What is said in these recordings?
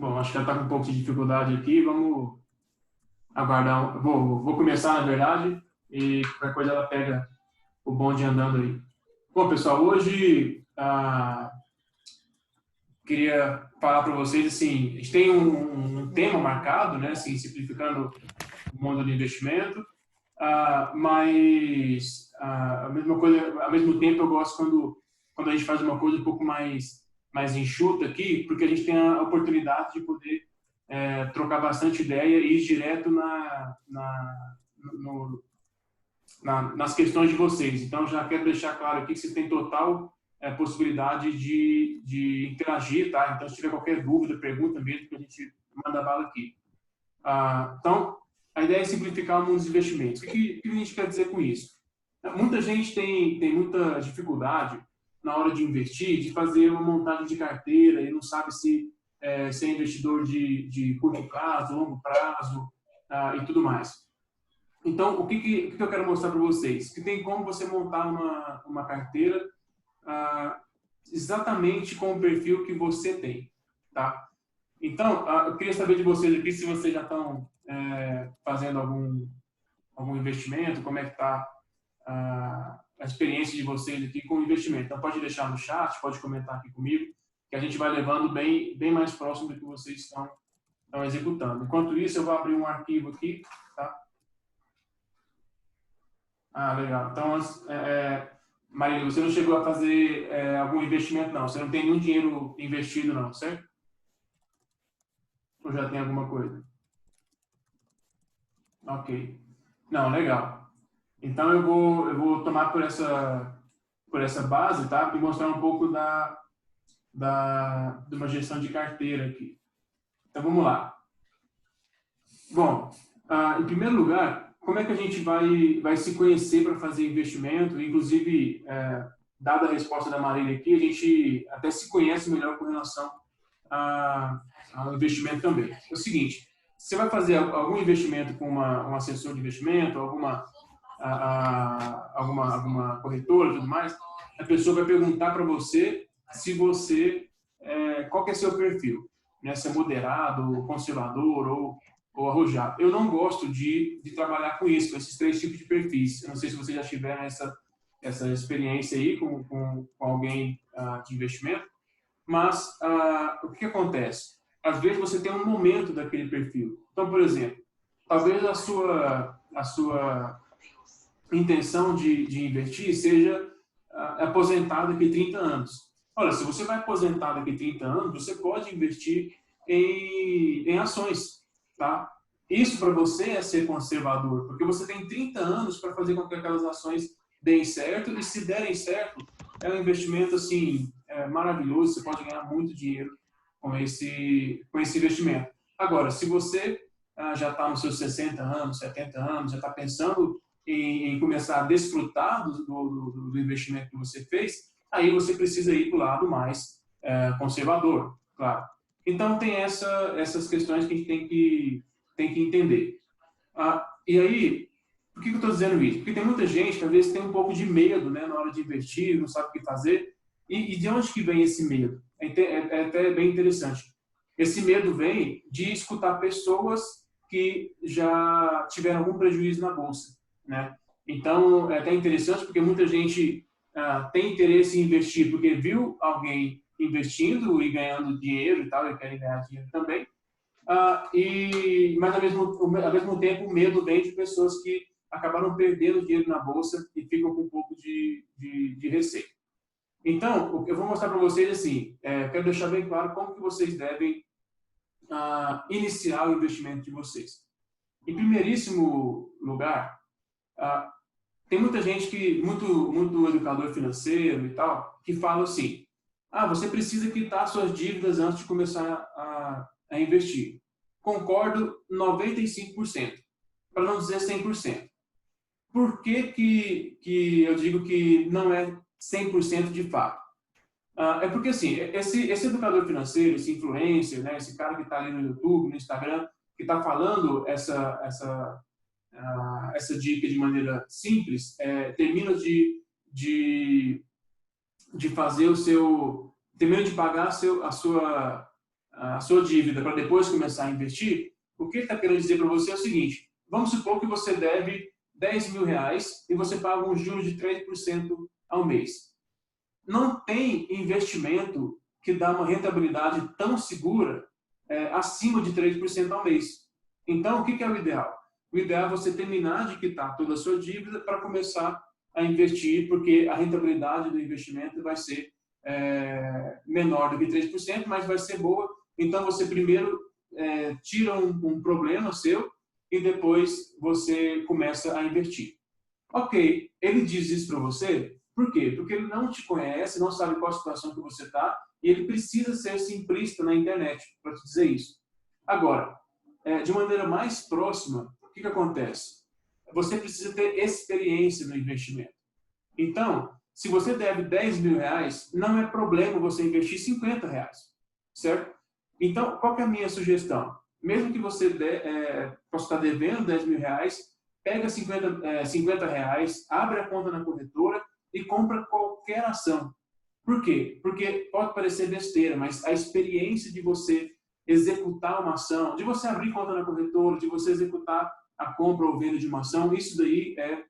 Bom, acho que ela está com um pouco de dificuldade aqui. Vamos aguardar. Vou começar, na verdade, e qualquer coisa ela pega o bonde andando aí. Bom, pessoal, hoje queria falar para vocês, assim, a gente tem um tema marcado, né, assim, simplificando o mundo do investimento, mas a mesma coisa, ao mesmo tempo eu gosto quando a gente faz uma coisa um pouco mais enxuta aqui, porque a gente tem a oportunidade de poder trocar bastante ideia e ir direto nas questões de vocês. Então, já quero deixar claro aqui que você tem total possibilidade de interagir, tá? Então, se tiver qualquer dúvida, pergunta mesmo, que a gente manda bala aqui. Então, a ideia é simplificar o mundo dos investimentos. O que a gente quer dizer com isso? Muita gente tem muita dificuldade na hora de investir, de fazer uma montagem de carteira e não sabe se é investidor de curto prazo, longo prazo e tudo mais. Então, o que eu quero mostrar para vocês? Que tem como você montar uma carteira exatamente com o perfil que você tem, tá? Então, eu queria saber de vocês aqui se vocês já estão fazendo algum investimento, como é que está a experiência de vocês aqui com o investimento. Então, pode deixar no chat, pode comentar aqui comigo, que a gente vai levando bem mais próximo do que vocês estão executando. Enquanto isso, eu vou abrir um arquivo aqui, tá? Legal. Então, Marília, você não chegou a fazer algum investimento, não? Você não tem nenhum dinheiro investido, não, certo? Ou já tem alguma coisa? Ok. Não, legal. Então, eu vou tomar por essa base, tá? E mostrar um pouco de uma gestão de carteira aqui. Então, vamos lá. Bom, em primeiro lugar, como é que a gente vai se conhecer para fazer investimento? Inclusive, dada a resposta da Marília aqui, a gente até se conhece melhor com relação ao investimento também. É o seguinte, você vai fazer algum investimento com um assessor de investimento, alguma corretora e tudo mais, a pessoa vai perguntar para você qual que é seu perfil, né? Se é moderado, conservador ou arrojado. Eu não gosto de trabalhar com isso, com esses três tipos de perfis. Eu não sei se vocês já tiveram essa experiência aí com alguém de investimento, mas o que acontece? Às vezes você tem um momento daquele perfil. Então, por exemplo, talvez a sua intenção de investir seja aposentar daqui a 30 anos. Olha, se você vai aposentar daqui a 30 anos, você pode investir em ações, tá? Isso para você é ser conservador, porque você tem 30 anos para fazer com que aquelas ações deem certo, e se derem certo, é um investimento assim, maravilhoso, você pode ganhar muito dinheiro com esse investimento. Agora, se você já está nos seus 60 anos, 70 anos, já está pensando em começar a desfrutar do investimento que você fez, aí você precisa ir para o lado mais conservador, claro. Então, tem essas questões que a gente tem que entender. E aí, por que eu estou dizendo isso? Porque tem muita gente que às vezes tem um pouco de medo, né, na hora de investir, não sabe o que fazer. E de onde que vem esse medo? É até bem interessante. Esse medo vem de escutar pessoas que já tiveram algum prejuízo na bolsa, né? Então, é até interessante porque muita gente tem interesse em investir porque viu alguém investindo e ganhando dinheiro e tal, e querem ganhar dinheiro também. Mas, ao mesmo tempo, o medo vem de pessoas que acabaram perdendo dinheiro na bolsa e ficam com um pouco de receio. Então, o que eu vou mostrar para vocês, assim, quero deixar bem claro como que vocês devem iniciar o investimento de vocês. Em primeiríssimo lugar, tem muita gente muito educador financeiro e tal, que fala assim, você precisa quitar suas dívidas antes de começar a investir. Concordo 95%, para não dizer 100%. Por que eu digo que não é 100% de fato? É porque, assim, esse educador financeiro, esse influencer, né, esse cara que está ali no YouTube, no Instagram, que está falando essa dica de maneira simples, termina de fazer termina de pagar a sua dívida para depois começar a investir, o que ele está querendo dizer para você é o seguinte: vamos supor que você deve R$ 10.000 e você paga um juros de 3% ao mês. Não tem investimento que dá uma rentabilidade tão segura acima de 3% ao mês. Então, o que é o ideal? O ideal é você terminar de quitar toda a sua dívida para começar a investir, porque a rentabilidade do investimento vai ser menor do que 3%, mas vai ser boa. Então, você primeiro tira um problema seu e depois você começa a investir. Ok, ele diz isso para você, por quê? Porque ele não te conhece, não sabe qual a situação que você está, e ele precisa ser simplista na internet para te dizer isso. Agora, de maneira mais próxima, o que acontece? Você precisa ter experiência no investimento. Então, se você deve R$ 10.000, não é problema você investir R$ 50, certo? Então, qual que é a minha sugestão? Mesmo que você possa estar devendo R$ 10.000, pega R$ 50, abre a conta na corretora e compra qualquer ação. Por quê? Porque pode parecer besteira, mas a experiência de você executar uma ação, de você abrir conta na corretora, de você executar a compra ou venda de uma ação, isso daí é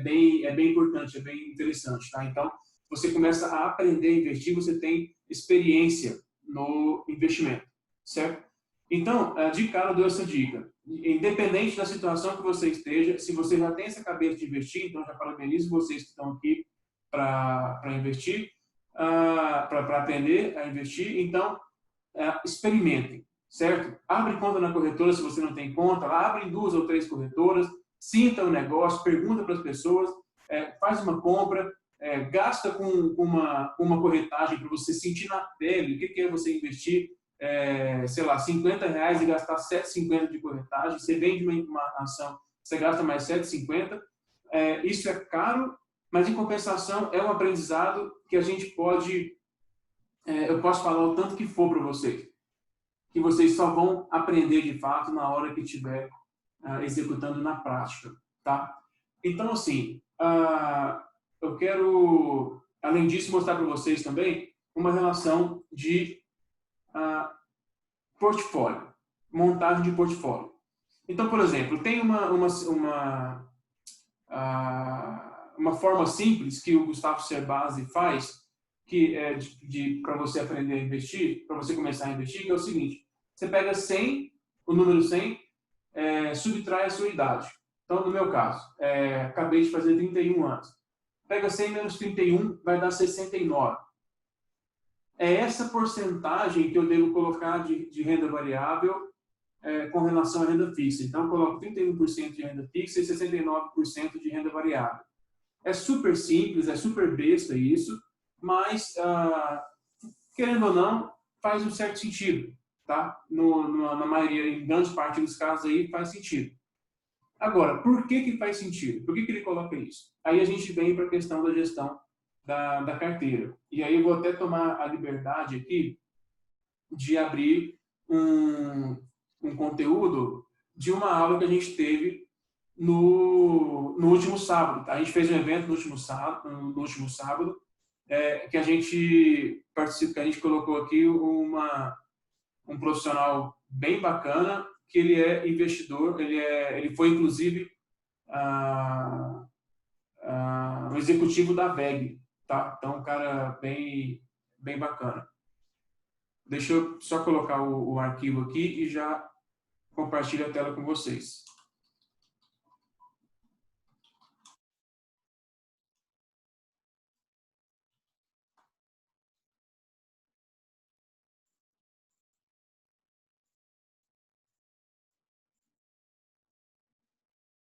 bem importante, é bem interessante, tá? Então, você começa a aprender a investir, você tem experiência no investimento, certo? Então, de cara eu dou essa dica. Independente da situação que você esteja, se você já tem essa cabeça de investir, então já parabenizo vocês que estão aqui para investir, para aprender a investir. Então, experimentem, certo? Abre conta na corretora se você não tem conta, abre em 2 ou 3 corretoras, sinta o negócio, pergunta para as pessoas, faz uma compra, gasta com uma corretagem para você sentir na pele o que é você investir, sei lá, R$ 50 e gastar R$ 7,50 de corretagem. Você vende uma ação, você gasta mais R$ 7,50. Isso é caro, mas em compensação é um aprendizado que a gente pode, eu posso falar o tanto que for para vocês, que vocês só vão aprender de fato na hora que estiver executando na prática, tá? Então, assim, eu quero, além disso, mostrar para vocês também uma relação de portfólio, montagem de portfólio. Então, por exemplo, tem uma forma simples que o Gustavo Cerbasi faz, que é para você aprender a investir, para você começar a investir, que é o seguinte: você pega 100, o número 100, subtrai a sua idade. Então, no meu caso, acabei de fazer 31 anos. Pega 100 menos 31, vai dar 69. É essa porcentagem que eu devo colocar de renda variável com relação à renda fixa. Então, eu coloco 31% de renda fixa e 69% de renda variável. É super simples, é super besta isso, mas, querendo ou não, faz um certo sentido, tá? Na maioria, em grande parte dos casos aí, faz sentido. Agora, por que faz sentido? Por que ele coloca isso? Aí a gente vem para a questão da gestão da carteira. E aí eu vou até tomar a liberdade aqui de abrir um conteúdo de uma aula que a gente teve no último sábado. Tá? A gente fez um evento no último sábado, que a gente participa, que a gente colocou aqui um profissional bem bacana, que ele é investidor, ele foi inclusive um executivo da VEG, tá? Então, um cara bem bacana. Deixa eu só colocar o arquivo aqui e já compartilho a tela com vocês.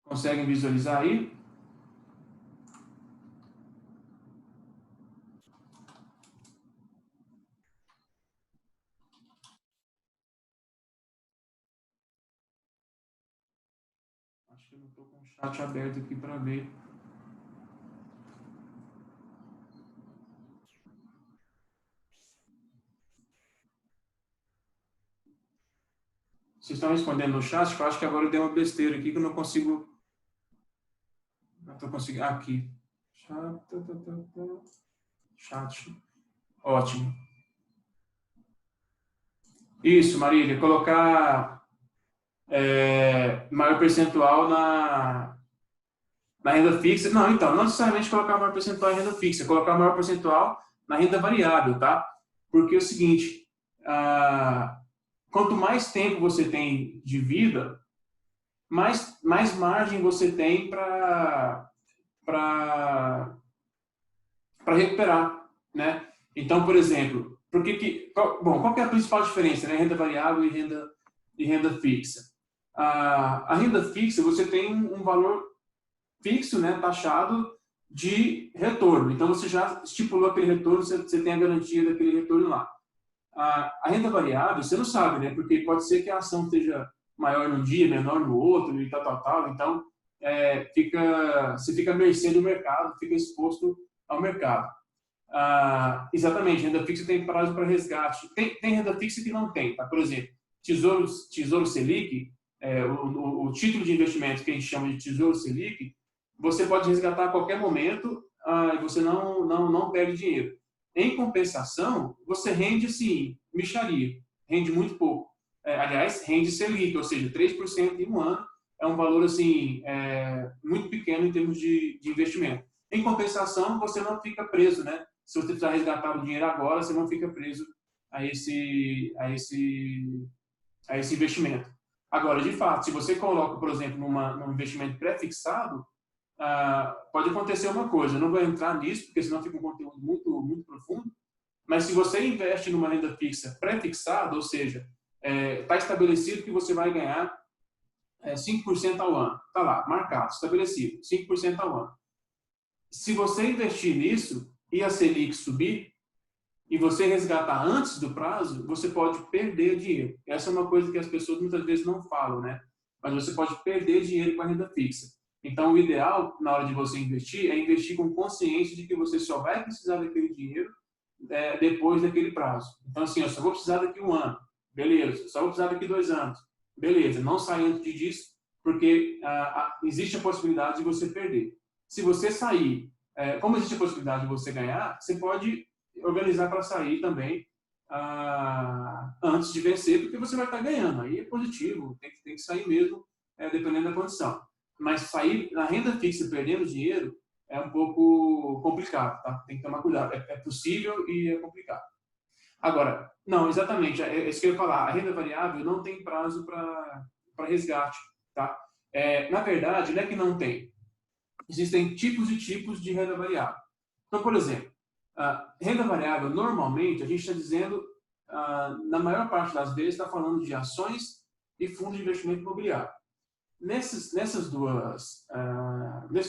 Conseguem visualizar aí? Acho que eu não estou com o chat aberto aqui para ver. Vocês estão respondendo no chat? Eu acho que agora eu dei uma besteira aqui que eu não consigo. Não estou conseguindo. Aqui. Chat. Ótimo. Isso, Marília, colocar maior percentual na renda fixa. Não, então, não necessariamente colocar maior percentual em renda fixa, colocar maior percentual na renda variável, tá? Porque é o seguinte, quanto mais tempo você tem de vida, mais margem você tem para recuperar, né? Então, por exemplo, qual que é a principal diferença, né? Renda variável e renda fixa? A renda fixa, você tem um valor fixo, né, taxado de retorno. Então, você já estipulou aquele retorno, você tem a garantia daquele retorno lá. A renda variável, você não sabe, né? Porque pode ser que a ação esteja maior num dia, menor no outro, e tal. Então, você fica à mercê do mercado, fica exposto ao mercado. Exatamente, renda fixa tem prazo para resgate. Tem renda fixa que não tem, tá? Por exemplo, Tesouro Selic, o título de investimento que a gente chama de Tesouro Selic, você pode resgatar a qualquer momento e você não perde dinheiro. Em compensação, você rende, assim, mixaria, rende muito pouco. Aliás, rende Selic, ou seja, 3% em um ano, é um valor, assim, muito pequeno em termos de investimento. Em compensação, você não fica preso, né? Se você precisar resgatar o dinheiro agora, você não fica preso a esse investimento. Agora, de fato, se você coloca, por exemplo, num investimento pré-fixado, pode acontecer uma coisa, eu não vou entrar nisso, porque senão fica um conteúdo muito, muito profundo, mas se você investe numa renda fixa pré-fixada, ou seja, está estabelecido que você vai ganhar 5% ao ano, está lá, marcado, estabelecido, 5% ao ano. Se você investir nisso e a Selic subir, e você resgatar antes do prazo, você pode perder dinheiro. Essa é uma coisa que as pessoas muitas vezes não falam, né? Mas você pode perder dinheiro com a renda fixa. Então, o ideal, na hora de você investir, é investir com consciência de que você só vai precisar daquele dinheiro depois daquele prazo. Então, assim, eu só vou precisar daqui um ano. Beleza. Só vou precisar daqui 2 anos. Beleza. Não sai antes disso, porque existe a possibilidade de você perder. Se você sair, como existe a possibilidade de você ganhar, você pode organizar para sair também antes de vencer, porque você vai estar ganhando. Aí é positivo, tem que sair mesmo, dependendo da condição. Mas sair na renda fixa perdendo dinheiro é um pouco complicado, tá? Tem que tomar cuidado. É possível e é complicado. Agora, não, exatamente, é isso que eu ia falar. A renda variável não tem prazo para resgate, tá? Na verdade, não é que não tem. Existem tipos e tipos de renda variável. Então, por exemplo, renda variável, normalmente, a gente está dizendo, na maior parte das vezes, está falando de ações e fundos de investimento imobiliário. Nesses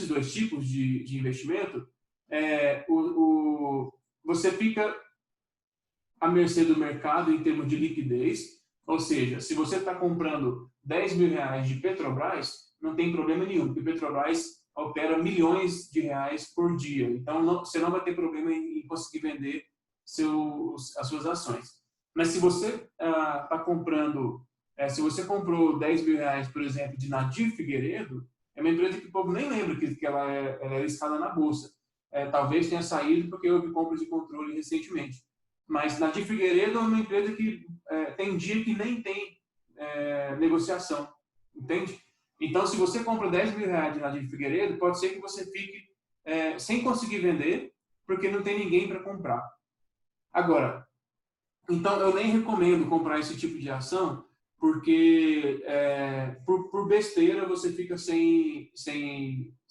dois tipos de investimento, você fica à mercê do mercado em termos de liquidez, ou seja, se você está comprando 10 mil reais de Petrobras, não tem problema nenhum, porque Petrobras opera milhões de reais por dia. Então, você não vai ter problema em conseguir vender as suas ações. Mas se você está comprando, se você comprou 10 mil reais, por exemplo, de Nadir Figueiredo, é uma empresa que o povo nem lembra que ela é listada na Bolsa. Talvez tenha saído porque houve compras de controle recentemente. Mas Nadir Figueiredo é uma empresa que tem dia que nem tem negociação, entende? Então, se você compra 10 mil reais de Nadir Figueiredo, pode ser que você fique sem conseguir vender, porque não tem ninguém para comprar. Agora, então eu nem recomendo comprar esse tipo de ação, porque por besteira você fica sem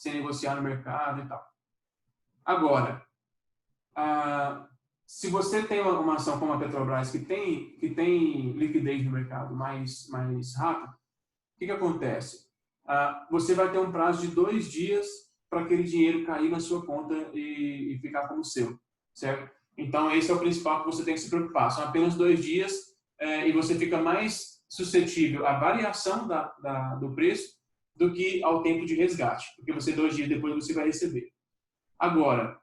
negociar no mercado e tal. Agora, se você tem uma ação como a Petrobras que tem liquidez no mercado mais rápido, o que acontece? Você vai ter um prazo de 2 dias para aquele dinheiro cair na sua conta e ficar como seu, certo? Então, esse é o principal que você tem que se preocupar. São apenas 2 dias e você fica mais suscetível à variação do preço do que ao tempo de resgate, porque 2 dias depois você vai receber. Agora,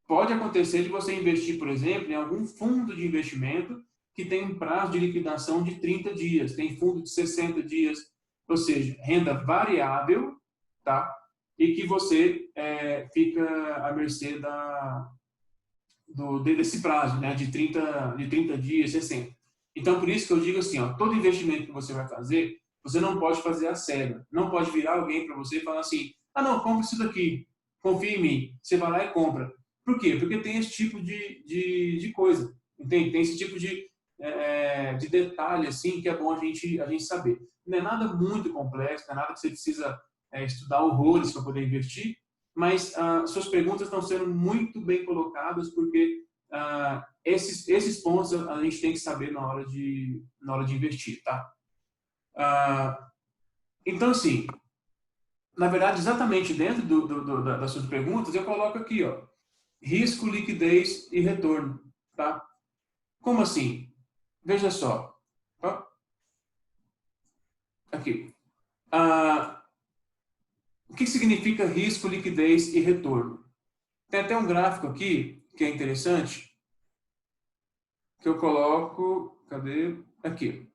pode acontecer de você investir, por exemplo, em algum fundo de investimento que tem um prazo de liquidação de 30 dias, tem fundo de 60 dias, ou seja, renda variável, tá? E que você fica à mercê desse prazo, né? De 30 dias, 60. Então, por isso que eu digo assim, ó, todo investimento que você vai fazer, você não pode fazer a cega. Não pode virar alguém para você e falar assim, ah, não, compra isso daqui, confia em mim. Você vai lá e compra. Por quê? Porque tem esse tipo de coisa, entende? Tem esse tipo de detalhe, assim, que é bom a gente saber. Não é nada muito complexo, não é nada que você precisa estudar horrores para poder investir, mas suas perguntas estão sendo muito bem colocadas, porque esses pontos a gente tem que saber na hora de investir, tá? Então, assim, na verdade, exatamente dentro das suas perguntas, eu coloco aqui, ó, risco, liquidez e retorno, tá? Como assim? Veja só. Ó, aqui. O que significa risco, liquidez e retorno? Tem até um gráfico aqui que é interessante, que eu coloco, cadê? Aqui.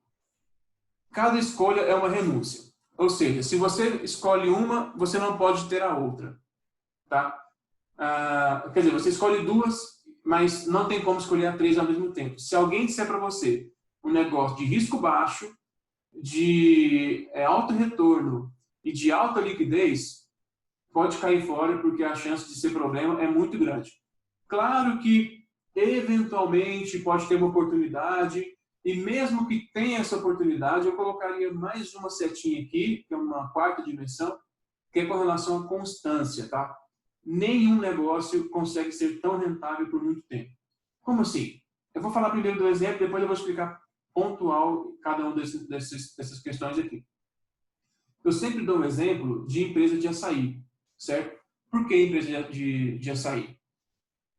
Cada escolha é uma renúncia. Ou seja, se você escolhe uma, você não pode ter a outra, tá? Quer dizer, você escolhe duas, mas não tem como escolher a três ao mesmo tempo. Se alguém disser para você um negócio de risco baixo, de alto retorno e de alta liquidez, pode cair fora, porque a chance de ser problema é muito grande. Claro que, eventualmente, pode ter uma oportunidade, e mesmo que tenha essa oportunidade, eu colocaria mais uma setinha aqui, que é uma quarta dimensão, que é com relação à constância, tá? Nenhum negócio consegue ser tão rentável por muito tempo. Como assim? Eu vou falar primeiro do exemplo, depois eu vou explicar pontual cada uma dessas questões aqui. Eu sempre dou um exemplo de empresa de açaí, certo? Por que empresa de açaí?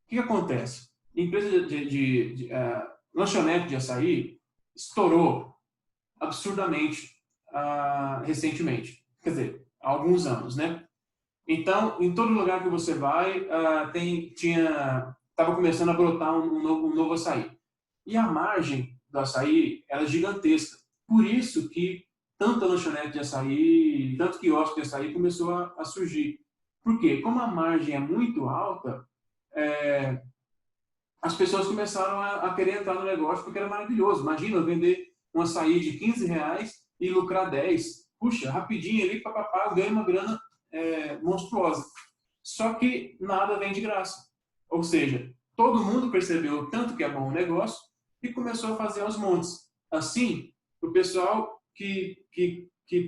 O que acontece? Empresa lanchonete de açaí estourou absurdamente recentemente. Quer dizer, há alguns anos, né? Então, em todo lugar que você vai, estava começando a brotar um novo açaí. E a margem do açaí era gigantesca. Por isso que tanta lanchonete de açaí, tanto quiosque de açaí começou a surgir. Por quê? Como a margem é muito alta, as pessoas começaram a querer entrar no negócio porque era maravilhoso. Imagina vender um açaí de R$ 15 e lucrar 10. Puxa, rapidinho ali, papapá, ganha uma grana monstruosa. Só que nada vem de graça. Ou seja, todo mundo percebeu o tanto que é bom o negócio e começou a fazer aos montes. Assim, o pessoal que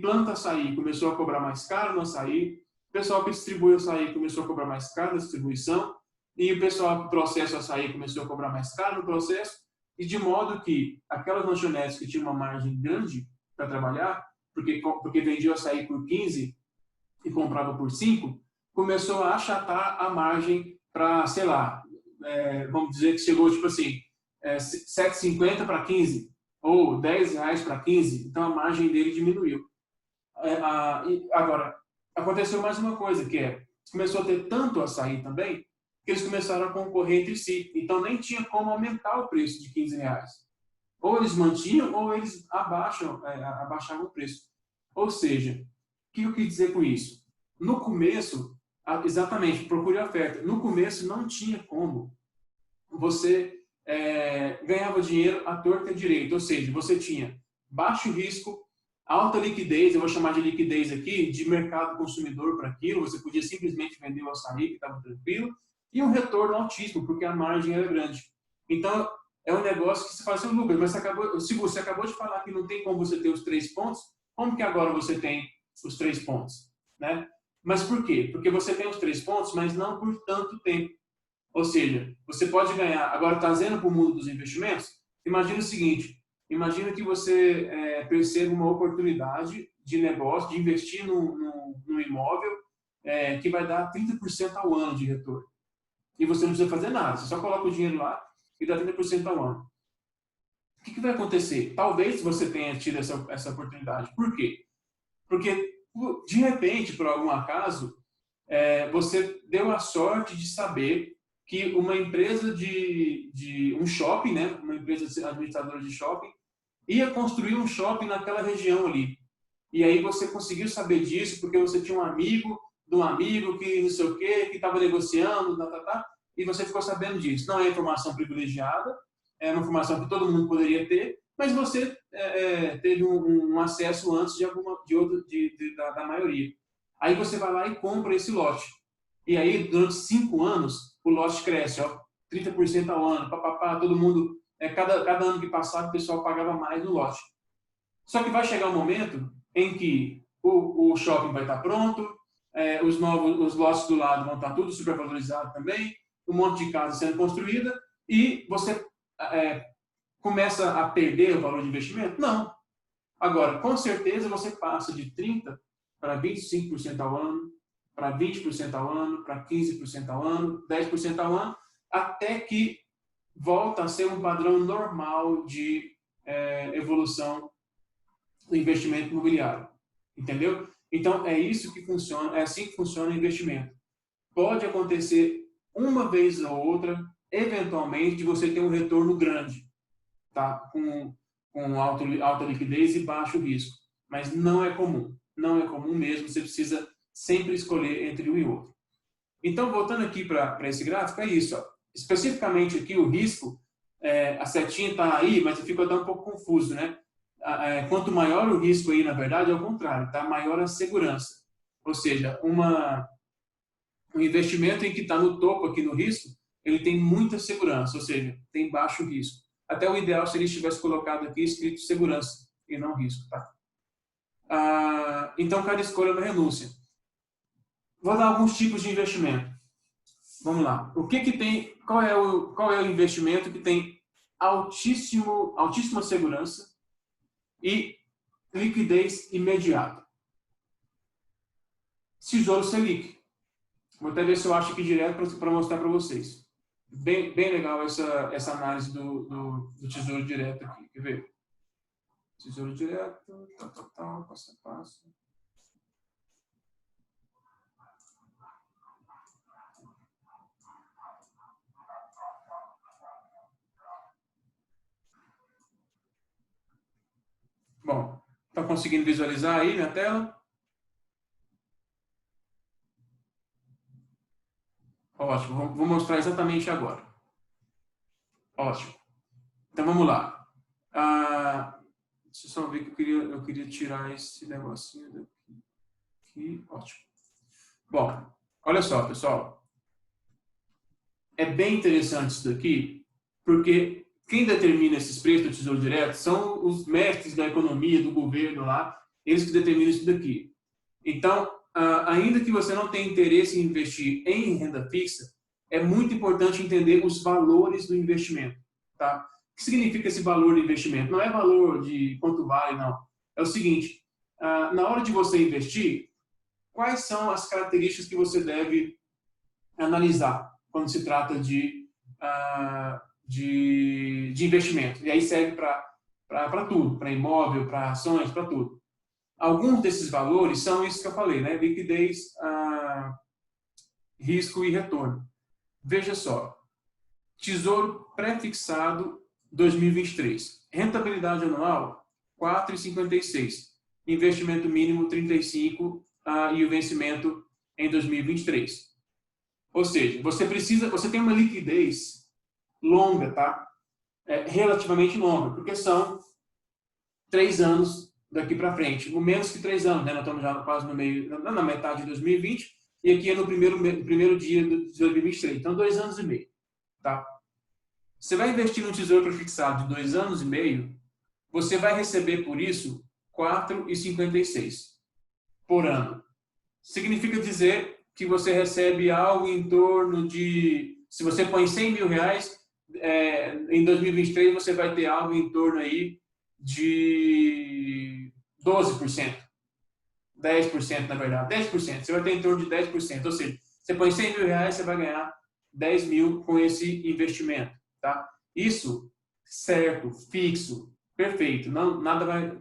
planta açaí começou a cobrar mais caro no açaí, o pessoal que distribui o açaí começou a cobrar mais caro na distribuição, e o pessoal que processa o açaí começou a cobrar mais caro no processo, e de modo que aquelas lanchonetes que tinham uma margem grande para trabalhar, porque vendia o açaí por 15 e comprava por 5, começou a achatar a margem para, sei lá, vamos dizer que chegou tipo assim, 7,50 para 15, ou R$ 10 para 15, então a margem dele diminuiu. Agora, aconteceu mais uma coisa, que começou a ter tanto açaí também, que eles começaram a concorrer entre si. Então, nem tinha como aumentar o preço de R$ 15. Ou eles mantinham, ou eles abaixavam o preço. Ou seja, o que eu quis dizer com isso? No começo, exatamente, procure a oferta. No começo, não tinha como. Você ganhava dinheiro à torta e à direita. Ou seja, você tinha baixo risco, alta liquidez, eu vou chamar de liquidez aqui, de mercado consumidor para aquilo. Você podia simplesmente vender o açaí, que estava tranquilo, e um retorno altíssimo, porque a margem era grande. Então, é um negócio que se faz seu lucro, mas se você acabou de falar que não tem como você ter os 3 pontos, como que agora você tem os 3 pontos? Né? Mas por quê? Porque você tem os 3 pontos, mas não por tanto tempo. Ou seja, você pode ganhar, agora trazendo para o mundo dos investimentos, imagina o seguinte, imagina que você perceba uma oportunidade de negócio, de investir num imóvel que vai dar 30% ao ano de retorno. E você não precisa fazer nada, você só coloca o dinheiro lá e dá 30% ao ano. O que vai acontecer? Talvez você tenha tido essa oportunidade. Por quê? Porque, de repente, por algum acaso, você deu a sorte de saber que uma empresa um shopping, né, uma empresa administradora de shopping, ia construir um shopping naquela região ali. E aí você conseguiu saber disso porque você tinha um amigo de um amigo que não sei o quê, que estava negociando, e você ficou sabendo disso. Não é informação privilegiada, é uma informação que todo mundo poderia ter, mas você teve um acesso antes da maioria. Aí você vai lá e compra esse lote. E aí, durante 5 anos, o lote cresce, ó, 30% ao ano, papapá, todo mundo, cada ano que passava, o pessoal pagava mais no lote. Só que vai chegar um momento em que o shopping vai estar pronto, os lotes do lado vão estar tudo supervalorizado também, um monte de casa sendo construída, e você começa a perder o valor de investimento? Não. Agora, com certeza, você passa de 30% para 25% ao ano, para 20% ao ano, para 15% ao ano, 10% ao ano, até que volta a ser um padrão normal de evolução do investimento imobiliário. Entendeu? Então, é isso que funciona, é assim que funciona o investimento. Pode acontecer uma vez ou outra, eventualmente, de você ter um retorno grande, tá? Com alta liquidez e baixo risco. Mas não é comum. Não é comum mesmo, você precisa sempre escolher entre um e outro. Então, voltando aqui para esse gráfico, é isso. Ó. Especificamente aqui, o risco, a setinha está aí, mas eu fico até um pouco confuso, né? Quanto maior o risco aí, na verdade, é o contrário, tá? Maior a segurança. Ou seja, um investimento em que está no topo aqui no risco, ele tem muita segurança, ou seja, tem baixo risco. Até o ideal seria se tivesse colocado aqui escrito segurança e não risco, tá? Então, cada escolha é uma renúncia. Vou dar alguns tipos de investimento. Vamos lá. O que tem? Qual é o investimento que tem altíssima segurança e liquidez imediata? Tesouro Selic. Vou até ver se eu acho aqui direto para mostrar para vocês. Bem legal essa análise do Tesouro Direto aqui. Quer ver? Tesouro Direto, passo a passo. Bom, estão conseguindo visualizar aí na tela? Ótimo, vou mostrar exatamente agora. Ótimo. Então vamos lá. Deixa eu só ver que eu queria tirar esse negocinho daqui. Aqui. Ótimo. Bom, olha só, pessoal. É bem interessante isso daqui, porque quem determina esses preços do Tesouro Direto são os mestres da economia, do governo lá, eles que determinam isso daqui. Então, ainda que você não tenha interesse em investir em renda fixa, é muito importante entender os valores do investimento. Tá? O que significa esse valor do investimento? Não é valor de quanto vale, não. É o seguinte, na hora de você investir, quais são as características que você deve analisar quando se trata de investimento? E aí serve para tudo, para imóvel, para ações, para tudo. Alguns desses valores são isso que eu falei, né? Liquidez, risco e retorno. Veja só, Tesouro pré-fixado 2023. Rentabilidade anual 4,56. Investimento mínimo 35 e o vencimento em 2023. Ou seja, você tem uma liquidez longa, tá? Relativamente longa, porque são 3 anos daqui para frente, ou menos que 3 anos, né? Nós estamos já quase no meio, na metade de 2020, e aqui é no primeiro dia de 2023. Então, 2 anos e meio, tá? Você vai investir num tesouro prefixado de 2 anos e meio, você vai receber por isso 4,56 por ano. Significa dizer que você recebe algo em torno de, se você põe 100 mil reais, em 2023 você vai ter algo em torno aí de 12%. 10%, na verdade. 10%. Você vai ter em torno de 10%. Ou seja, você põe 100 mil reais, você vai ganhar 10 mil com esse investimento. Tá? Isso, certo, fixo, perfeito. Não, nada vai...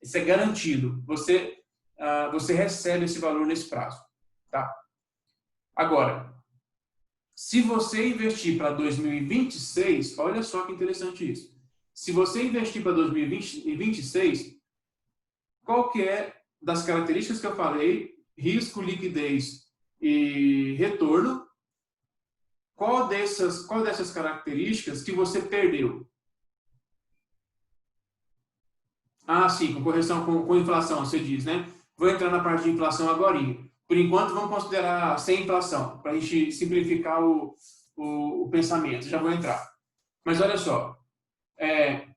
isso é garantido. Você recebe esse valor nesse prazo. Tá? Agora, se você investir para 2026, olha só que interessante isso. Se você investir para 2026, qual que é das características que eu falei, risco, liquidez e retorno, qual dessas características que você perdeu? Ah, sim, com correção, com inflação, você diz, né? Vou entrar na parte de inflação agora. Por enquanto, vamos considerar sem inflação, para a gente simplificar o pensamento. Já vou entrar. Mas olha só, é,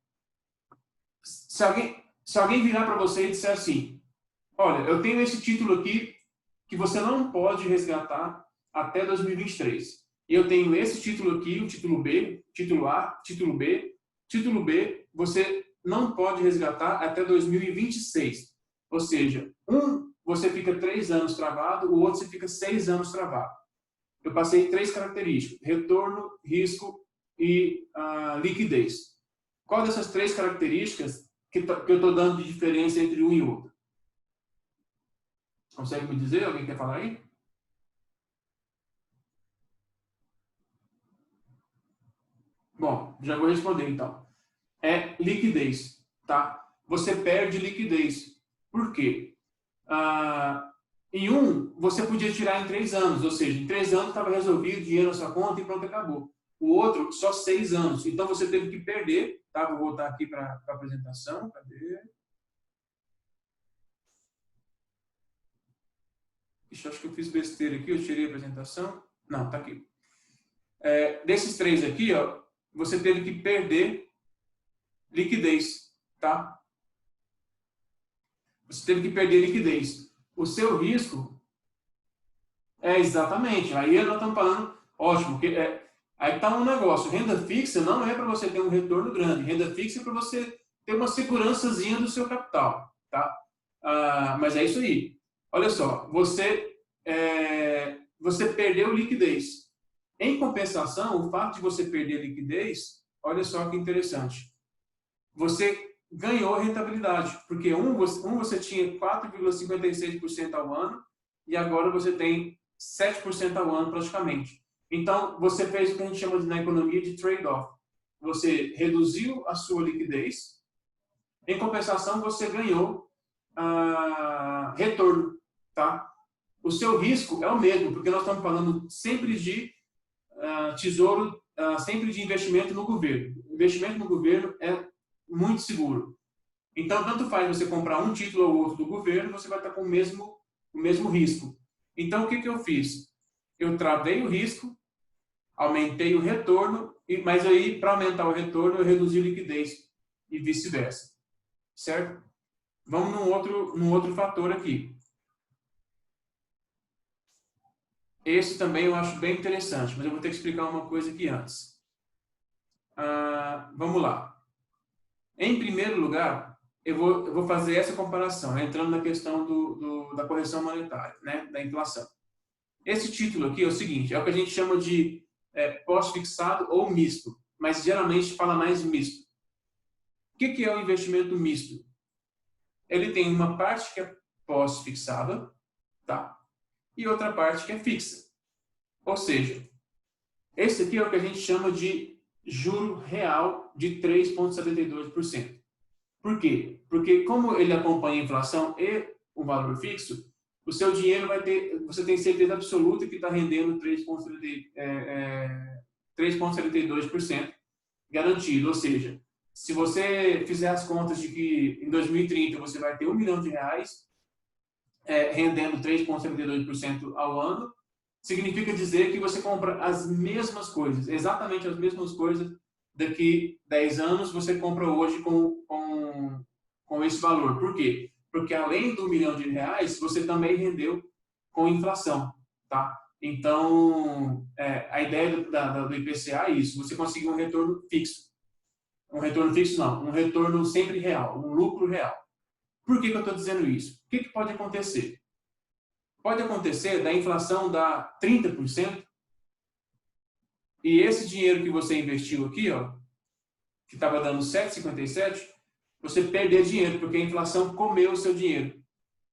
se alguém virar para você e disser assim, olha, eu tenho esse título aqui que você não pode resgatar até 2023. E eu tenho esse título aqui, o título B, título A, título B. Título B, você não pode resgatar até 2026. Ou seja, você fica 3 anos travado, o outro você fica 6 anos travado. Eu passei 3 características: retorno, risco e liquidez. Qual dessas 3 características que eu estou dando de diferença entre um e outro? Consegue me dizer? Alguém quer falar aí? Bom, já vou responder então. É liquidez, tá? Você perde liquidez. Por quê? Em você podia tirar em 3 anos, ou seja, em 3 anos estava resolvido, dinheiro na sua conta e pronto, acabou. O outro, só 6 anos. Então você teve que perder, tá? Vou voltar aqui para a apresentação. Cadê? Ixi, acho que eu fiz besteira aqui, eu tirei a apresentação. Não, tá aqui. Desses 3 aqui, ó, você teve que perder liquidez, tá? Você teve que perder liquidez. O seu risco é exatamente. Aí nós estamos falando, ótimo, aí está um negócio. Renda fixa não é para você ter um retorno grande. Renda fixa é para você ter uma segurançazinha do seu capital, tá? Mas é isso aí. Olha só, você perdeu liquidez. Em compensação, o fato de você perder liquidez, olha só que interessante. Você ganhou rentabilidade, porque você tinha 4,56% ao ano e agora você tem 7% ao ano praticamente. Então, você fez o que a gente chama na economia de trade-off. Você reduziu a sua liquidez, em compensação você ganhou retorno, tá? O seu risco é o mesmo, porque nós estamos falando sempre de tesouro, sempre de investimento no governo. Investimento no governo é muito seguro. Então, tanto faz você comprar um título ou outro do governo, você vai estar com o mesmo risco. Então, o que eu fiz? Eu travei o risco, aumentei o retorno, mas aí, para aumentar o retorno, eu reduzi a liquidez e vice-versa. Certo? Vamos num outro fator aqui. Esse também eu acho bem interessante, mas eu vou ter que explicar uma coisa aqui antes. Vamos lá. Em primeiro lugar, eu vou fazer essa comparação, entrando na questão da correção monetária, né, da inflação. Esse título aqui é o seguinte, é o que a gente chama de pós-fixado ou misto, mas geralmente fala mais misto. O que é o investimento misto? Ele tem uma parte que é pós-fixada, tá? E outra parte que é fixa. Ou seja, esse aqui é o que a gente chama de juro real de 3,72%. Por quê? Porque como ele acompanha a inflação e o valor fixo, o seu dinheiro você tem certeza absoluta que está rendendo 3,72% garantido. Ou seja, se você fizer as contas de que em 2030 você vai ter R$ 1 milhão rendendo 3,72% ao ano, significa dizer que você compra as mesmas coisas, exatamente as mesmas coisas, daqui 10 anos você compra hoje com esse valor. Por quê? Porque além do R$ 1 milhão, você também rendeu com inflação, tá? Então, a ideia do IPCA é isso, você conseguir um retorno fixo. Um retorno fixo não, um retorno sempre real, um lucro real. Por que eu estou dizendo isso? O que pode acontecer? Pode acontecer da inflação dar 30% e esse dinheiro que você investiu aqui, ó, que estava dando 7,57, você perder dinheiro, porque a inflação comeu o seu dinheiro.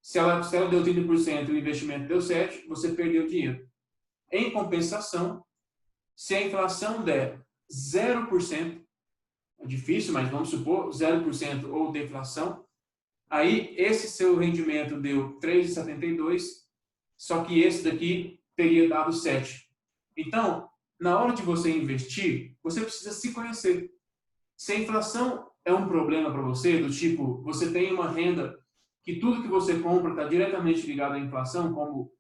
Se ela deu 30% e o investimento deu 7%, você perdeu dinheiro. Em compensação, se a inflação der 0%, é difícil, mas vamos supor 0% ou deflação, aí esse seu rendimento deu 3,72, só que esse daqui teria dado 7. Então, na hora de você investir, você precisa se conhecer. Se a inflação é um problema para você, do tipo, você tem uma renda que tudo que você compra está diretamente ligado à inflação, como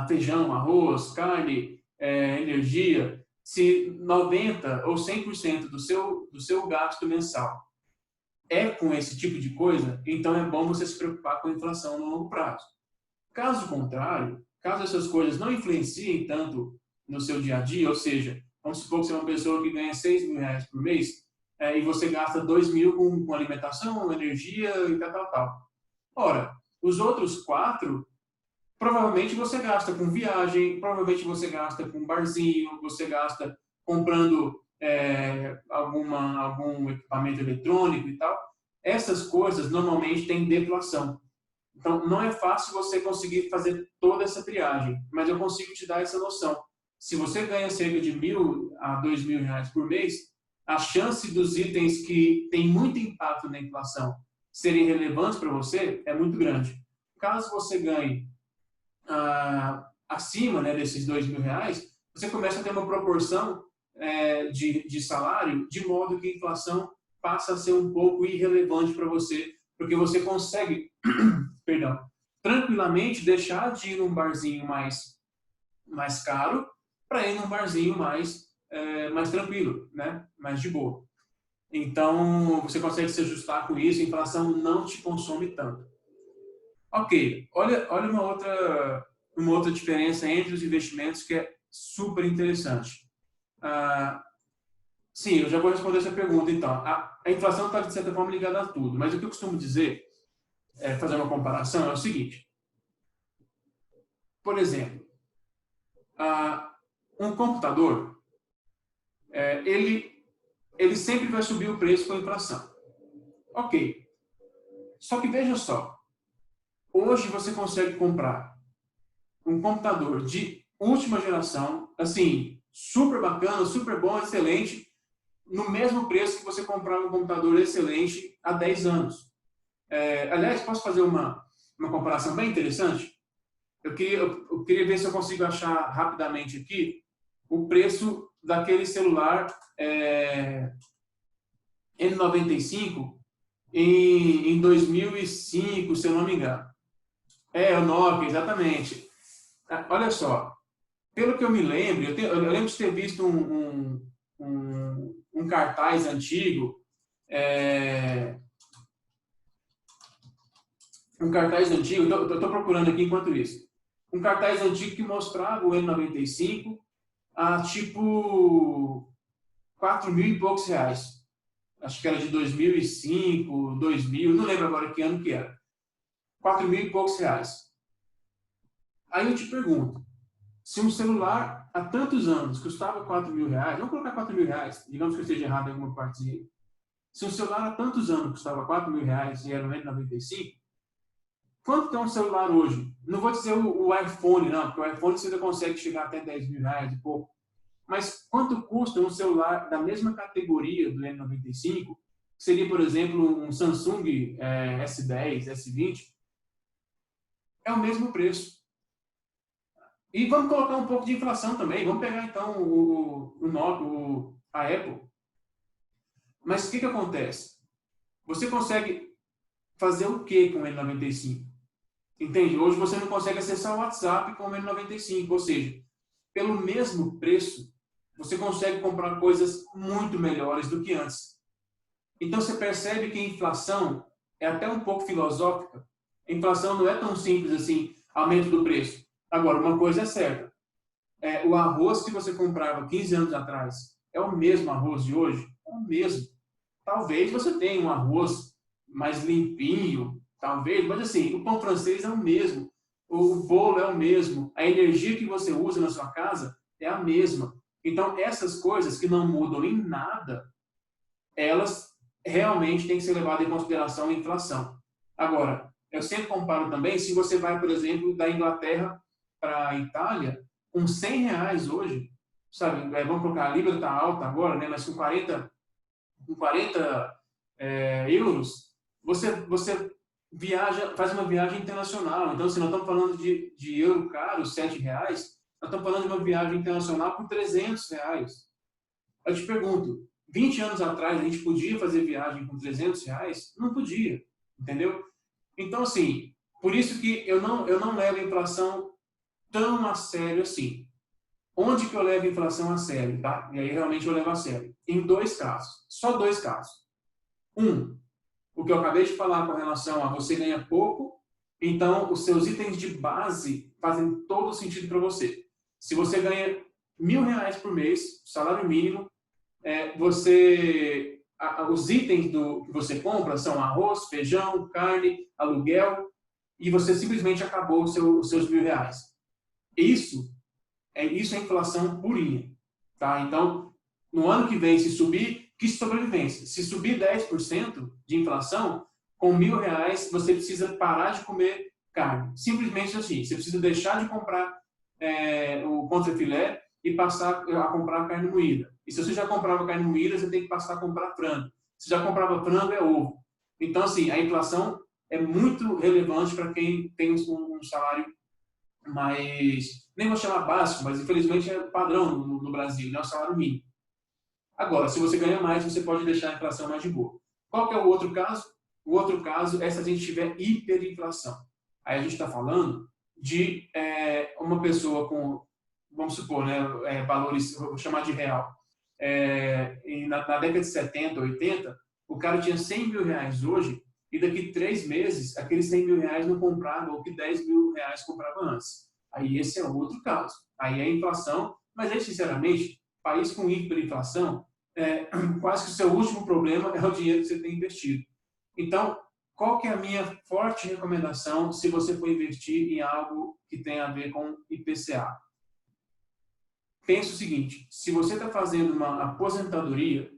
feijão, arroz, carne, energia, se 90 ou 100% do seu gasto mensal é com esse tipo de coisa, então é bom você se preocupar com a inflação no longo prazo. Caso contrário, caso essas coisas não influenciem tanto no seu dia a dia, ou seja, vamos supor que você é uma pessoa que ganha R$ 6.000 por mês e você gasta 2.000 com alimentação, energia e tal. Ora, os outros 4, provavelmente você gasta com viagem, provavelmente você gasta com barzinho, você gasta comprando algum equipamento eletrônico e tal. Essas coisas normalmente têm deflação. Então, não é fácil você conseguir fazer toda essa triagem, mas eu consigo te dar essa noção. Se você ganha cerca de R$ 1.000 a R$ 2.000 por mês, a chance dos itens que têm muito impacto na inflação serem relevantes para você é muito grande. Caso você ganhe acima, né, desses R$ 2.000, você começa a ter uma proporção de salário, de modo que a inflação passa a ser um pouco irrelevante para você, porque você consegue, perdão, tranquilamente deixar de ir num barzinho mais caro para ir num barzinho mais tranquilo, né, mais de boa. Então, você consegue se ajustar com isso, a inflação não te consome tanto. Ok, olha uma outra diferença entre os investimentos que é super interessante. Sim, eu já vou responder essa pergunta, então. A inflação está, de certa forma, ligada a tudo, mas o que eu costumo dizer, fazer uma comparação, é o seguinte. Por exemplo, um computador, ele sempre vai subir o preço com a inflação. Ok. Só que veja só, hoje você consegue comprar um computador de última geração, assim, super bacana, super bom, excelente, no mesmo preço que você comprava um computador excelente há 10 anos. Aliás, posso fazer uma comparação bem interessante? Eu queria ver se eu consigo achar rapidamente aqui o preço daquele celular N95 em 2005, se eu não me engano. O Nokia, exatamente. Olha só, pelo que eu me lembro, eu lembro de ter visto um cartaz antigo, eu estou procurando aqui enquanto isso, um cartaz antigo que mostrava o N95 a tipo 4 mil e poucos reais. Acho que era de 2005, 2000, não lembro agora que ano que era. 4 mil e poucos reais. Aí eu te pergunto, se um celular há tantos anos custava 4 mil reais, vamos colocar 4 mil reais, digamos que eu esteja errado em alguma partezinha. Se um celular há tantos anos custava 4 mil reais e era um N95, quanto está um celular hoje? Não vou dizer o iPhone, não, porque o iPhone você ainda consegue chegar até 10 mil reais e pouco. Mas quanto custa um celular da mesma categoria do N95? Seria, por exemplo, um Samsung S10, S20? É o mesmo preço. E vamos colocar um pouco de inflação também. Vamos pegar, então, o Nokia, a Apple. Mas o que acontece? Você consegue fazer o que com o N95? Entende? Hoje você não consegue acessar o WhatsApp com o N95. Ou seja, pelo mesmo preço, você consegue comprar coisas muito melhores do que antes. Então, você percebe que a inflação é até um pouco filosófica. A inflação não é tão simples assim, aumento do preço. Agora, uma coisa é certa. O arroz que você comprava 15 anos atrás é o mesmo arroz de hoje? É o mesmo. Talvez você tenha um arroz mais limpinho, talvez, mas assim, o pão francês é o mesmo. O bolo é o mesmo. A energia que você usa na sua casa é a mesma. Então, essas coisas que não mudam em nada, elas realmente têm que ser levadas em consideração a inflação. Agora, eu sempre comparo também, se você vai, por exemplo, da Inglaterra para a Itália, com R$ 100 hoje, sabe, vamos colocar, a libra está alta agora, né, mas com 40 euros, você viaja, faz uma viagem internacional. Então, se nós estamos falando de euro caro, R$ 7, nós estamos falando de uma viagem internacional por R$ 300. Eu te pergunto, 20 anos atrás a gente podia fazer viagem com R$ 300? Não podia, entendeu? Então, assim, por isso que eu não levo a inflação tão a sério assim. Onde que eu levo a inflação a sério, tá? E aí realmente eu levo a sério. Em 2 casos, só 2 casos. O que eu acabei de falar com relação a você ganha pouco, então os seus itens de base fazem todo sentido para você. Se você ganha R$ 1.000 por mês, salário mínimo, os itens que você compra são arroz, feijão, carne, aluguel, e você simplesmente acabou os seus R$ 1.000. Isso é inflação purinha, tá? Então, no ano que vem, se subir, que sobrevivência. Se subir 10% de inflação, com R$ 1.000, você precisa parar de comer carne. Simplesmente assim, você precisa deixar de comprar o contrafilé e passar a comprar carne moída. E se você já comprava carne moída, você tem que passar a comprar frango. Se já comprava frango, é ovo. Então, assim, a inflação é muito relevante para quem tem um salário mais, nem vou chamar básico, mas infelizmente é padrão no Brasil, né? O salário mínimo. Agora, se você ganha mais, você pode deixar a inflação mais de boa. Qual que é o outro caso? O outro caso é se a gente tiver hiperinflação. Aí a gente está falando de uma pessoa com, vamos supor, né, valores, vou chamar de real. Na década de 70, 80, o cara tinha R$ 100.000 hoje, e daqui 3 meses, aqueles R$ 100.000 não comprava o que R$ 10.000 comprava antes. Aí esse é outro caso. Aí é inflação, mas aí, sinceramente, país com hiperinflação, quase que o seu último problema é o dinheiro que você tem investido. Então, qual que é a minha forte recomendação se você for investir em algo que tem a ver com IPCA? Pensa o seguinte, se você está fazendo uma aposentadoria,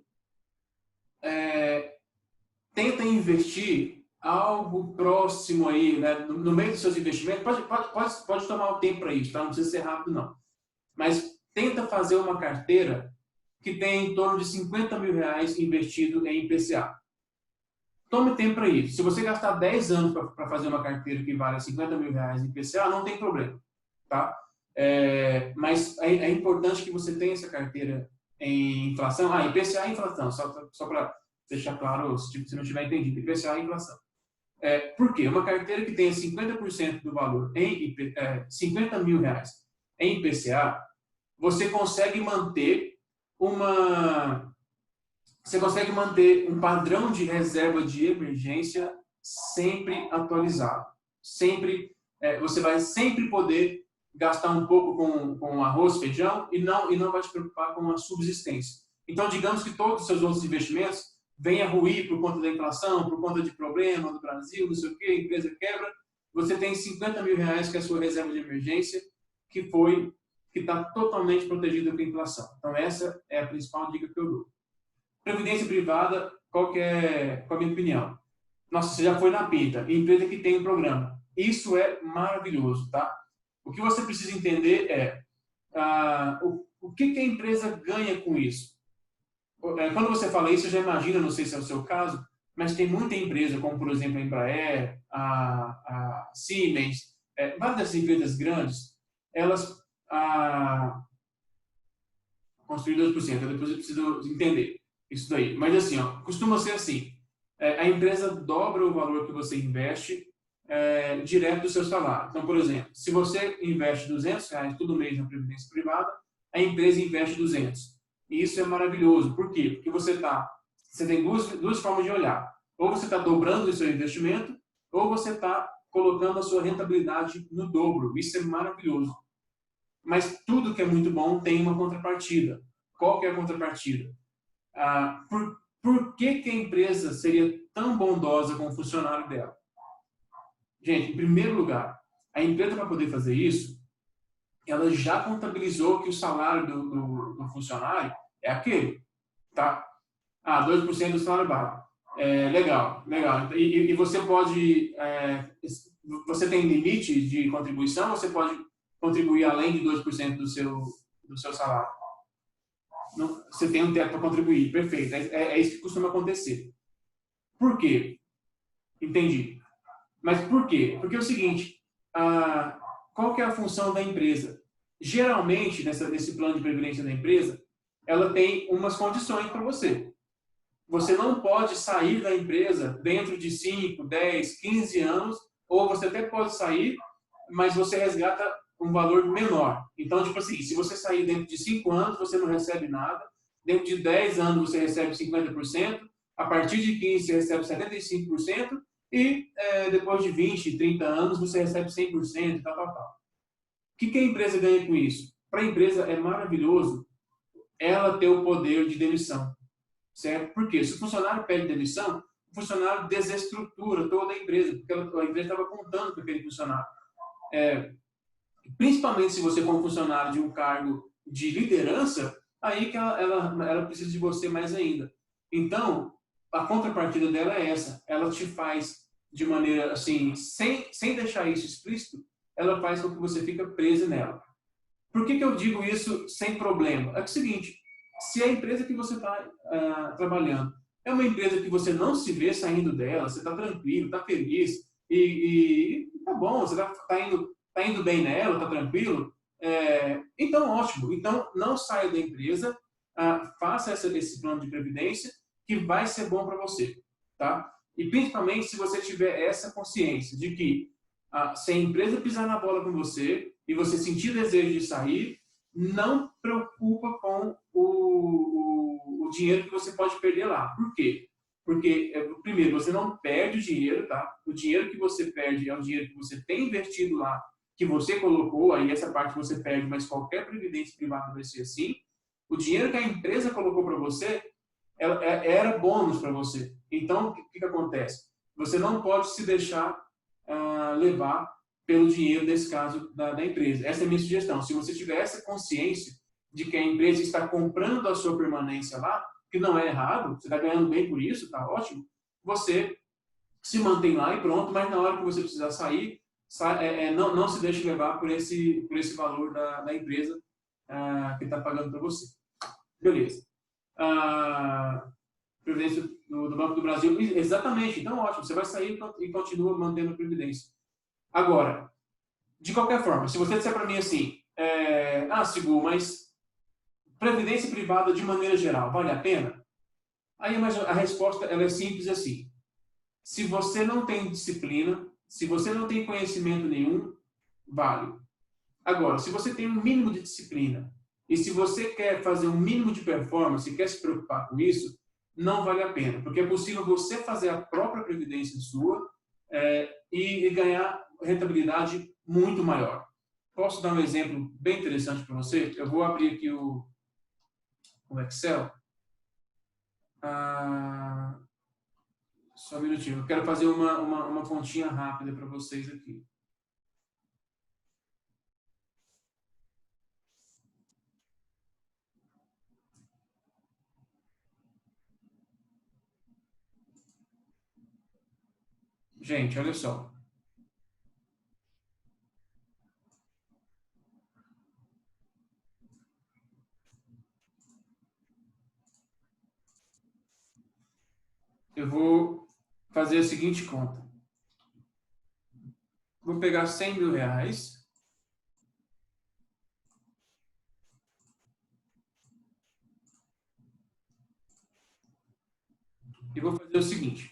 tenta investir algo próximo aí, né, no meio dos seus investimentos. Pode tomar o tempo para isso, tá? Não precisa ser rápido, não. Mas tenta fazer uma carteira que tem em torno de R$ 50.000 investido em IPCA. Tome tempo para isso. Se você gastar 10 anos para fazer uma carteira que vale R$ 50.000 em IPCA, não tem problema, tá? Mas é importante que você tenha essa carteira em inflação. IPCA é inflação, só para deixar claro, se não tiver entendido. IPCA é inflação. Por quê? Uma carteira que tenha 50% do valor em R$ 50.000 em IPCA, você consegue manter um padrão de reserva de emergência sempre atualizado. Você vai sempre poder gastar um pouco com arroz, feijão e não vai te preocupar com a subsistência. Então, digamos que todos os seus outros investimentos venham a ruir por conta da inflação, por conta de problema do Brasil, não sei o quê, a empresa quebra, você tem R$ 50.000 que é a sua reserva de emergência, que está totalmente protegida com a inflação. Então, essa é a principal dica que eu dou. Previdência privada, qual é a minha opinião? Nossa, você já foi na pinta. Empresa que tem um programa. Isso é maravilhoso, tá? O que você precisa entender é o que a empresa ganha com isso. Quando você fala isso, eu já imagino, não sei se é o seu caso, mas tem muita empresa, como por exemplo a Embraer, a Siemens, várias dessas empresas grandes, elas construíram 2%. Depois eu preciso entender isso daí. Mas assim, costuma ser assim. A empresa dobra o valor que você investe direto do seu salário. Então, por exemplo, se você investe R$ 200 todo mês na previdência privada, a empresa investe 200. E isso é maravilhoso. Por quê? Porque você tem duas formas de olhar. Ou você está dobrando o seu investimento, ou você está colocando a sua rentabilidade no dobro. Isso é maravilhoso. Mas tudo que é muito bom tem uma contrapartida. Qual que é a contrapartida? Por que a empresa seria tão bondosa com o funcionário dela? Gente, em primeiro lugar, a empresa, para poder fazer isso, ela já contabilizou que o salário do funcionário é aquele, tá? 2% do salário base. Legal. E você pode, você tem limite de contribuição, você pode contribuir além de 2% do seu salário. Não, você tem um teto para contribuir, perfeito. É isso que costuma acontecer. Por quê? Entendi. Mas por quê? Porque é o seguinte, qual que é a função da empresa? Geralmente, nesse plano de previdência da empresa, ela tem umas condições para você. Você não pode sair da empresa dentro de 5, 10, 15 anos, ou você até pode sair, mas você resgata um valor menor. Então, tipo assim, se você sair dentro de 5 anos, você não recebe nada, dentro de 10 anos você recebe 50%, a partir de 15 você recebe 75%, e depois de 20, 30 anos você recebe 100%, tal, tal, tal. O que a empresa ganha com isso? Para a empresa é maravilhoso ela ter o poder de demissão, certo? Porque se o funcionário pede demissão, o funcionário desestrutura toda a empresa, porque a empresa estava contando com aquele funcionário. Principalmente se você for um funcionário de um cargo de liderança, aí que ela precisa de você mais ainda. Então, a contrapartida dela é essa. Ela te faz de maneira, assim, sem deixar isso explícito, ela faz com que você fique preso nela. Por que eu digo isso sem problema? É o seguinte, se a empresa que você está trabalhando é uma empresa que você não se vê saindo dela, você está tranquilo, está feliz, e tá bom, você tá indo bem nela, tá tranquilo, então ótimo. Então não saia da empresa, faça esse plano de previdência que vai ser bom para você, tá? E principalmente se você tiver essa consciência de que se a empresa pisar na bola com você e você sentir desejo de sair, não preocupa com o dinheiro que você pode perder lá. Por quê? Porque, primeiro, você não perde o dinheiro, tá? O dinheiro que você perde é o dinheiro que você tem investido lá, que você colocou, aí essa parte você perde, mas qualquer previdência privada vai ser assim. O dinheiro que a empresa colocou para você era bônus para você. Então, o que acontece? Você não pode se deixar levar pelo dinheiro, nesse caso, da empresa. Essa é a minha sugestão. Se você tiver essa consciência de que a empresa está comprando a sua permanência lá, que não é errado, você está ganhando bem por isso, está ótimo, você se mantém lá e pronto, mas na hora que você precisar sair, não se deixe levar por esse valor da empresa que está pagando para você. Beleza. Previdência do Banco do Brasil, exatamente, então ótimo, você vai sair e continua mantendo a previdência. Agora, de qualquer forma, se você disser para mim assim, Sigu, mas previdência privada de maneira geral, vale a pena? Aí a resposta ela é simples assim. Se você não tem disciplina, se você não tem conhecimento nenhum, vale. Agora, se você tem um mínimo de disciplina e se você quer fazer um mínimo de performance, quer se preocupar com isso, não vale a pena, porque é possível você fazer a própria previdência sua e ganhar rentabilidade muito maior. Posso dar um exemplo bem interessante para você? Eu vou abrir aqui o Excel. Só um minutinho. Eu quero fazer uma continha rápida para vocês aqui. Gente, olha só. Eu vou fazer a seguinte conta. Vou pegar 100 mil reais. E vou fazer o seguinte.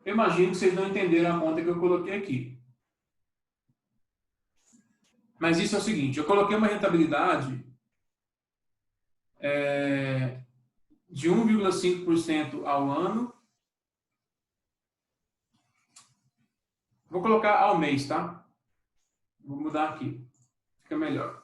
Eu imagino que vocês não entenderam a conta que eu coloquei aqui. Mas isso é o seguinte, eu coloquei uma rentabilidade de 1,5% ao ano. Vou colocar ao mês, tá? Vou mudar aqui. Fica melhor.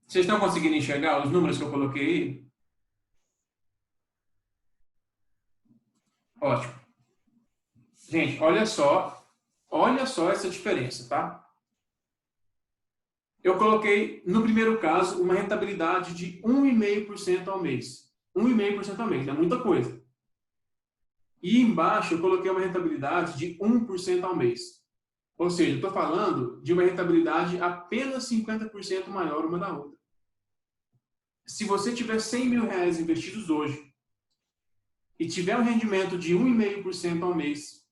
Vocês estão conseguindo enxergar os números que eu coloquei aí? Ótimo. Gente, olha só essa diferença, tá? Eu coloquei, no primeiro caso, uma rentabilidade de 1,5% ao mês. 1,5% ao mês, é muita coisa. E embaixo eu coloquei uma rentabilidade de 1% ao mês. Ou seja, estou falando de uma rentabilidade apenas 50% maior uma da outra. Se você tiver 100 mil reais investidos hoje e tiver um rendimento de 1,5% ao mês,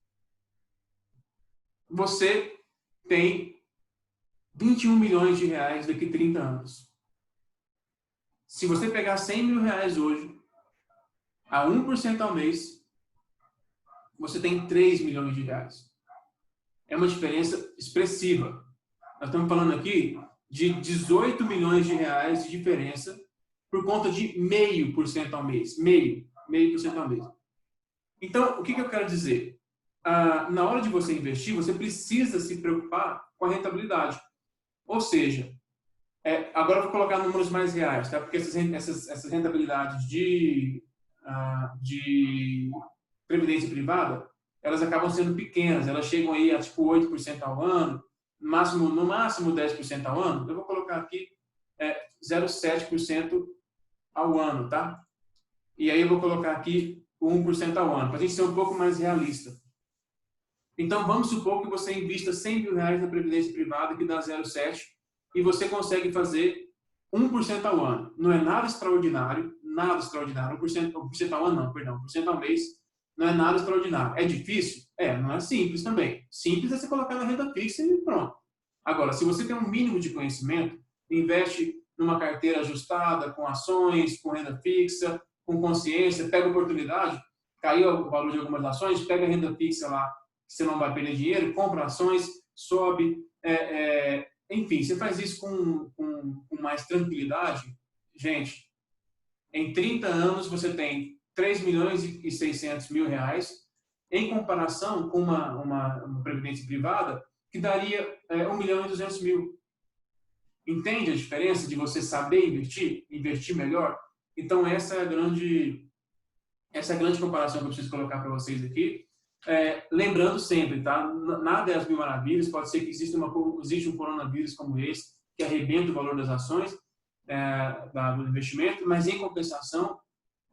você tem 21 milhões de reais daqui a 30 anos. Se você pegar 100 mil reais hoje, a 1% ao mês, você tem 3 milhões de reais. É uma diferença expressiva. Nós estamos falando aqui de 18 milhões de reais de diferença por conta de 0,5% ao mês. 0,5% ao mês. Então, o que eu quero dizer? Na hora de você investir, você precisa se preocupar com a rentabilidade. Ou seja, agora eu vou colocar números mais reais, tá? Porque essas rentabilidades de previdência privada, elas acabam sendo pequenas, elas chegam aí a tipo 8% ao ano, no máximo 10% ao ano. Eu vou colocar aqui 0,7% ao ano, tá? E aí eu vou colocar aqui o 1% ao ano, para a gente ser um pouco mais realista. Então, vamos supor que você invista 100 mil reais na previdência privada, que dá 0,7%, e você consegue fazer 1% ao ano. Não é nada extraordinário, 1% ao ano não, perdão, 1% ao mês, não é nada extraordinário. É difícil? Não é simples também. Simples é você colocar na renda fixa e pronto. Agora, se você tem um mínimo de conhecimento, investe numa carteira ajustada, com ações, com renda fixa, com consciência, pega oportunidade, caiu o valor de algumas ações, pega a renda fixa lá, que você não vai perder dinheiro, compra ações, sobe, enfim, você faz isso com mais tranquilidade, gente, em 30 anos você tem 3 milhões e 600 mil reais, em comparação com uma previdência privada, que daria 1 milhão e 200 mil. Entende a diferença de você saber investir melhor? Então, essa é a grande comparação que eu preciso colocar para vocês aqui. Lembrando sempre, tá? Nada é as mil maravilhas, pode ser que existe um coronavírus como esse, que arrebenta o valor das ações, do investimento, mas em compensação,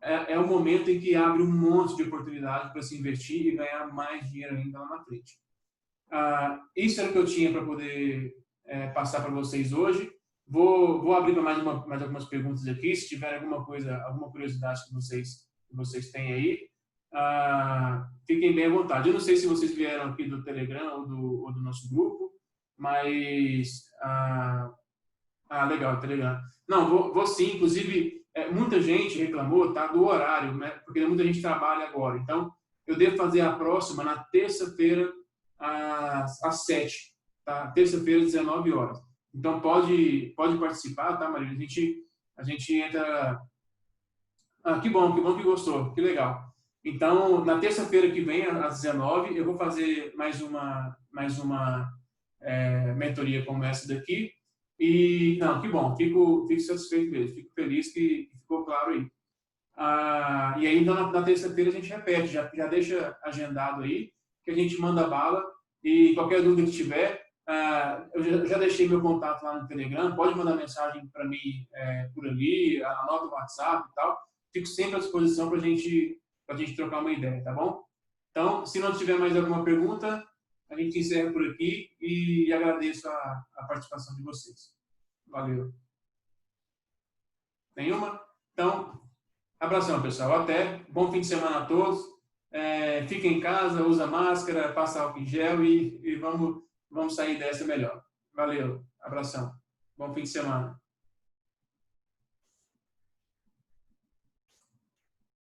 é o momento em que abre um monte de oportunidade para se investir e ganhar mais dinheiro ainda lá na frente. Isso era o que eu tinha para poder passar para vocês hoje. Vou abrir para mais algumas perguntas aqui, se tiver alguma curiosidade que vocês têm aí. Fiquem bem à vontade. Eu não sei se vocês vieram aqui do Telegram ou do nosso grupo, mas... legal, Telegram. Não, vou sim. Inclusive, muita gente reclamou, tá, do horário, né? Porque muita gente trabalha agora. Então, eu devo fazer a próxima na terça-feira, às 7, tá? Terça-feira, 19 horas. Então, pode participar, tá, Marília? A gente entra... que bom que gostou, que legal. Então, na terça-feira que vem, às 19, eu vou fazer mais uma mentoria como essa daqui. E, não, que bom, fico satisfeito mesmo, fico feliz que ficou claro aí. E aí, então, na terça-feira a gente repete, já deixa agendado aí, que a gente manda bala, e qualquer dúvida que tiver, eu já deixei meu contato lá no Telegram, pode mandar mensagem para mim por ali, anota o WhatsApp e tal, fico sempre à disposição para a gente trocar uma ideia, tá bom? Então, se não tiver mais alguma pergunta, a gente encerra por aqui e agradeço a participação de vocês. Valeu. Nenhuma? Então, abração, pessoal. Até. Bom fim de semana a todos. Fiquem em casa, usa máscara, passa álcool em gel e vamos sair dessa melhor. Valeu. Abração. Bom fim de semana.